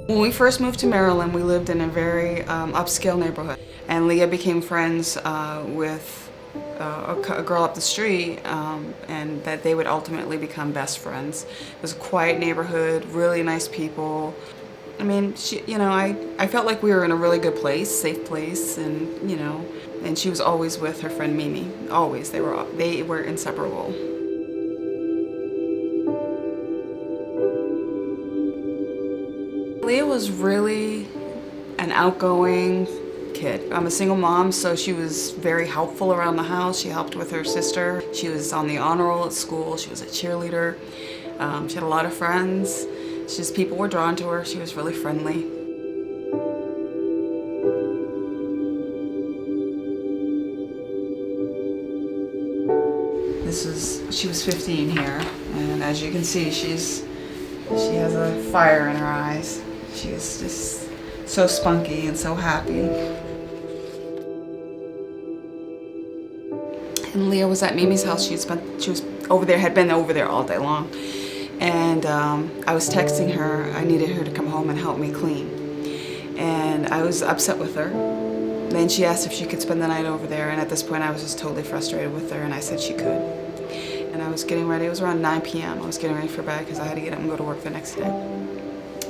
When we first moved to Maryland, we lived in a very upscale neighborhood, and Lea became friends with a girl up the street, and that they would ultimately become best friends. It was a quiet neighborhood, really nice people. I mean, I felt like we were in a really good place, safe place, and she was always with her friend Mimi. Always, they were inseparable. Lea was really an outgoing kid. I'm a single mom, so she was very helpful around the house. She helped with her sister. She was on the honor roll at school. She was a cheerleader. She had a lot of friends. People were drawn to her. She was really friendly. She was 15 here, and as you can see, she has a fire in her eyes. She was just so spunky and so happy. And Lea was at Mimi's house. She was over there, had been over there all day long. And I was texting her. I needed her to come home and help me clean. And I was upset with her. Then she asked if she could spend the night over there, and at this point I was just totally frustrated with her, and I said she could. And I was getting ready. It was around 9 p.m. I was getting ready for bed because I had to get up and go to work the next day.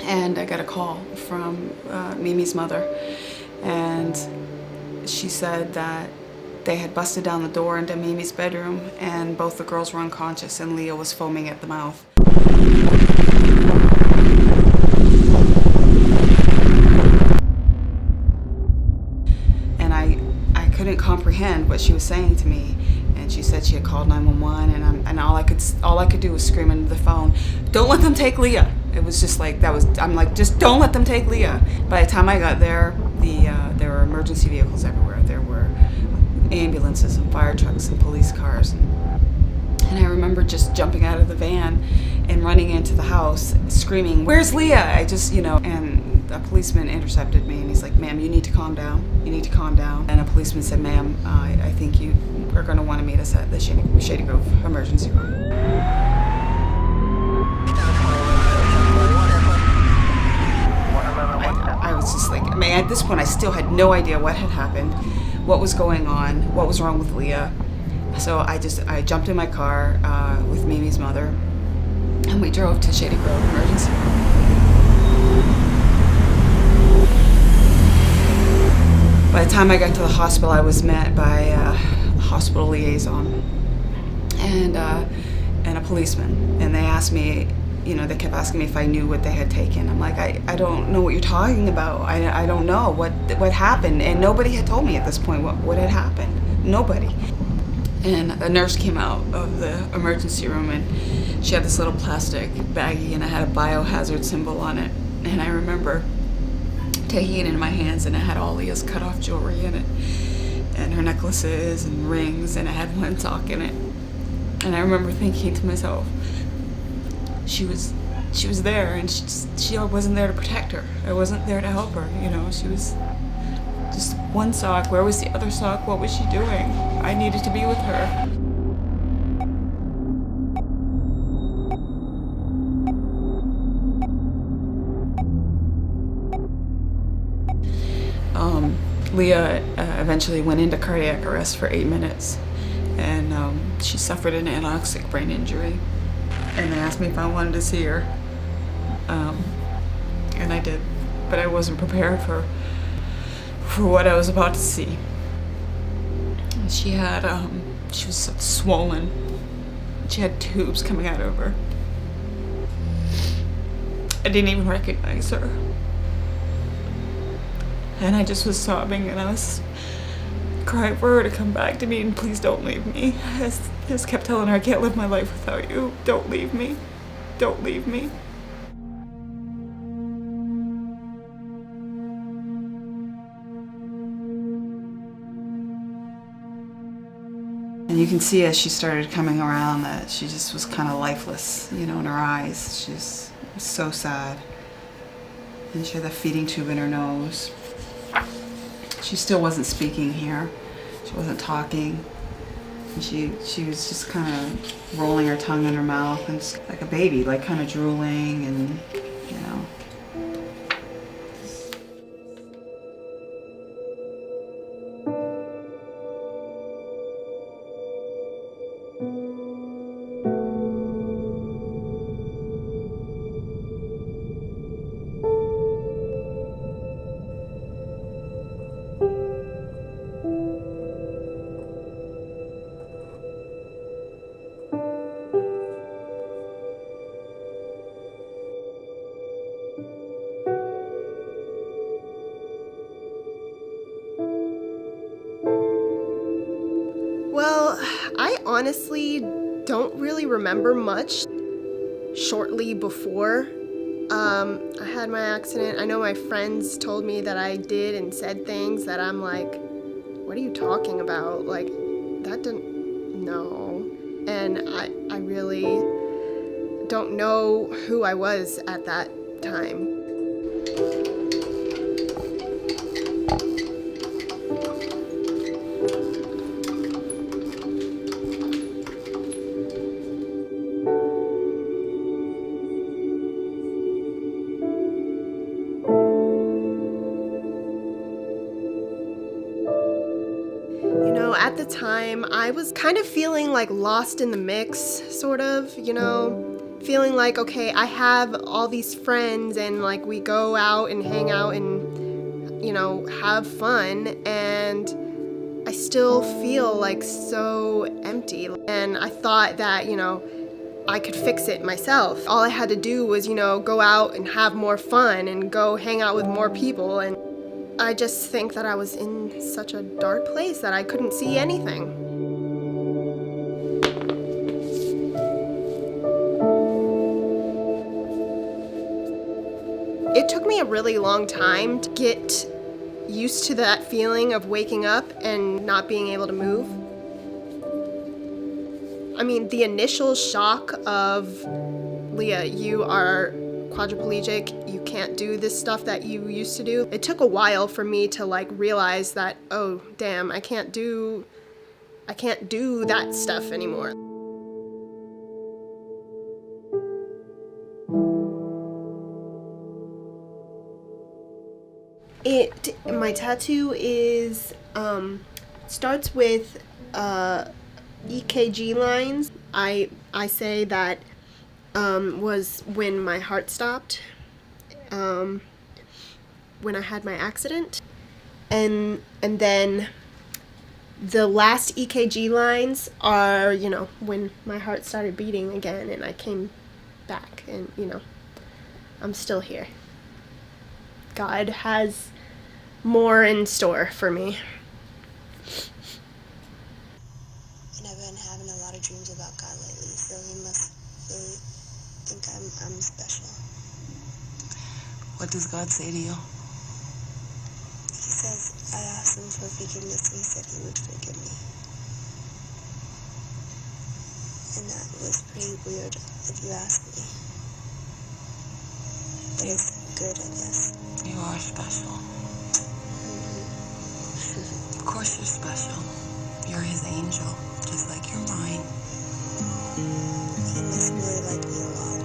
And I got a call from Mimi's mother, and she said that they had busted down the door into Mimi's bedroom, and both the girls were unconscious, and Lea was foaming at the mouth. And I couldn't comprehend what she was saying to me. And she said she had called 911, and all I could do was scream into the phone, "Don't let them take Lea." It was just like I'm like, just don't let them take Lea. By the time I got there, there were emergency vehicles everywhere. There were ambulances and fire trucks and police cars. And I remember just jumping out of the van and running into the house screaming, "Where's Lea?" And a policeman intercepted me, and he's like, "Ma'am, you need to calm down. You need to calm down." And a policeman said, "Ma'am, I think you are going to want to meet us at the Shady Grove emergency room." I was just like, at this point I still had no idea what had happened, what was going on, what was wrong with Lea. So I jumped in my car with Mimi's mother, and we drove to Shady Grove emergency room. By the time I got to the hospital, I was met by a hospital liaison and a policeman, and they asked me, they kept asking me if I knew what they had taken. I'm like, I don't know what you're talking about. I don't know what happened, and nobody had told me at this point what had happened. Nobody. And a nurse came out of the emergency room, and she had this little plastic baggie, and it had a biohazard symbol on it. And I remember taking it in my hands, and it had all Lea's cut off jewelry in it, and her necklaces and rings, and it had one sock in it. And I remember thinking to myself, she was there, and she wasn't there to protect her. I wasn't there to help her, she was just one sock. Where was the other sock? What was she doing? I needed to be with her. Lea eventually went into cardiac arrest for 8 minutes, and she suffered an anoxic brain injury. And they asked me if I wanted to see her, and I did, but I wasn't prepared for what I was about to see. She was so swollen. She had tubes coming out of her. I didn't even recognize her. And I just was sobbing, and I was crying for her to come back to me, and please don't leave me. I just kept telling her, I can't live my life without you. Don't leave me. Don't leave me. And you can see as she started coming around that she just was kind of lifeless, in her eyes. She was so sad. And she had the feeding tube in her nose. She still wasn't speaking here. She wasn't talking. And she was just kind of rolling her tongue in her mouth, and just like a baby, like kind of drooling, and honestly don't really remember much. Shortly before I had my accident, I know my friends told me that I did and said things that I'm like, what are you talking about? Like, that didn't, no. And I really don't know who I was at that time. You know, at the time, I was kind of feeling like lost in the mix, sort of, you know, feeling like, okay, I have all these friends and like we go out and hang out and, you know, have fun, and I still feel like so empty. And I thought that, you know, I could fix it myself. All I had to do was, you know, go out and have more fun and go hang out with more people. And I just think that I was in such a dark place that I couldn't see anything. It took me a really long time to get used to that feeling of waking up and not being able to move. I mean, the initial shock of, Lea, you are quadriplegic, you can't do this stuff that you used to do. It took a while for me to like realize that, oh damn, I can't do that stuff anymore. My tattoo is starts with EKG lines. I say that was when my heart stopped, when I had my accident, and then the last EKG lines are, you know, when my heart started beating again and I came back, and you know, I'm still here. God has more in store for me. And I've been having a lot of dreams about God lately, so he must really think I'm special. What does God say to you? He says I asked him for forgiveness, and he said he would forgive me. And that was pretty weird, if you ask me. But it's good, I guess. You are special. Of course you're special. You're his angel, just like you're mine. He must really like me a lot.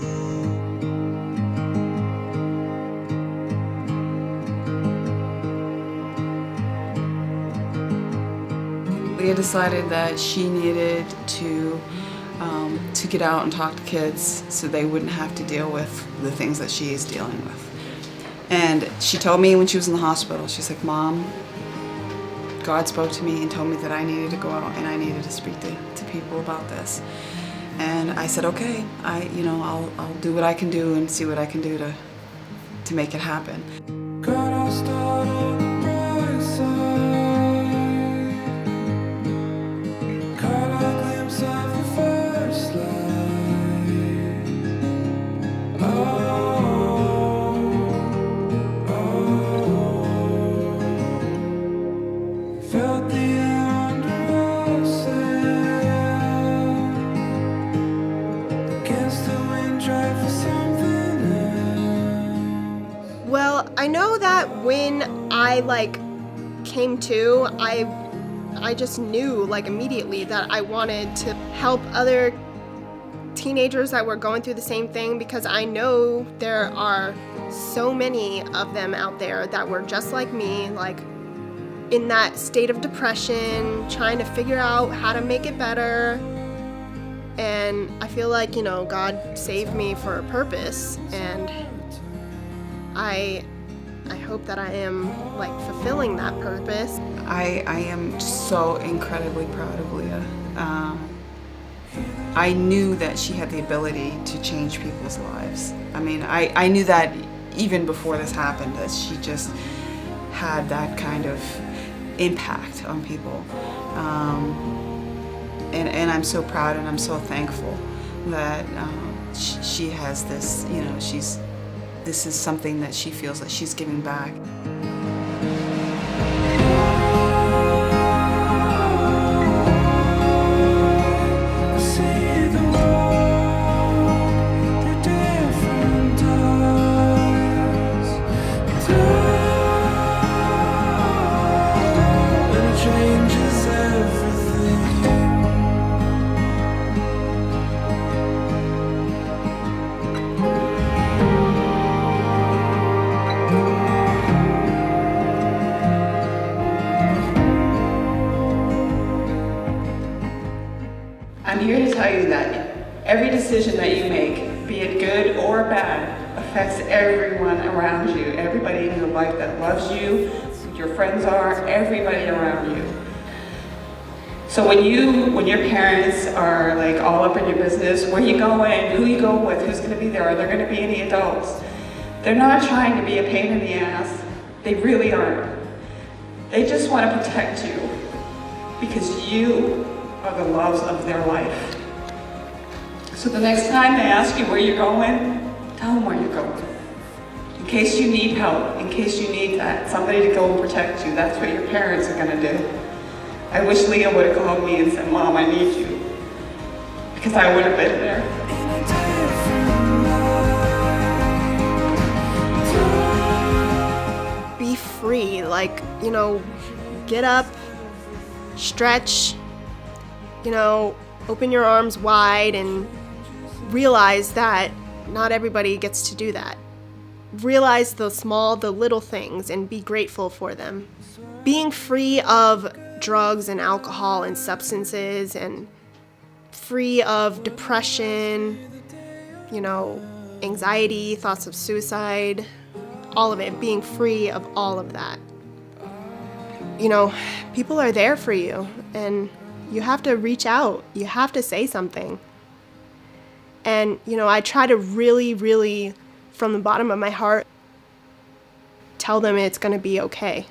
Lea decided that she needed to get out and talk to kids so they wouldn't have to deal with the things that she is dealing with. And she told me when she was in the hospital, she's like, Mom, God spoke to me and told me that I needed to go out and I needed to speak to people about this. And I said, okay, I'll do what I can do and see what I can do to make it happen. God, I'll start on the bright side. Caught a glimpse of the first light. Felt the air under us, against the wind, tried for something else. Well, I know that when I like came to, I just knew like immediately that I wanted to help other teenagers that were going through the same thing, because I know there are so many of them out there that were just like me, like in that state of depression, trying to figure out how to make it better. And I feel like, you know, God saved me for a purpose, and I hope that I am like fulfilling that purpose. I am so incredibly proud of Lea. I knew that she had the ability to change people's lives. I mean, I knew that even before this happened, that she just had that kind of impact on people. And I'm so proud and I'm so thankful that she has this, you know, this is something that she feels that she's giving back. I see the world through different eyes. And it changes everything. I'm here to tell you that every decision that you make, be it good or bad, affects everyone around you, everybody in your life that loves you, your friends are, everybody around you. So when your parents are like all up in your business, where you going, who you go with, who's gonna be there, are there gonna be any adults? They're not trying to be a pain in the ass. They really aren't. They just want to protect you because you are the loves of their life. So the next time they ask you where you're going, tell them where you're going. In case you need help, in case you need somebody to go and protect you, that's what your parents are gonna do. I wish Lea would have called me and said, Mom, I need you. Because I would have been there. In a different life. Be free, like, you know, get up, stretch, you know, open your arms wide and realize that not everybody gets to do that. Realize the little things and be grateful for them. Being free of drugs and alcohol and substances and free of depression, you know, anxiety, thoughts of suicide, all of it, being free of all of that. You know, people are there for you and you have to reach out. You have to say something. And, you know, I try to really, from the bottom of my heart, tell them it's going to be okay.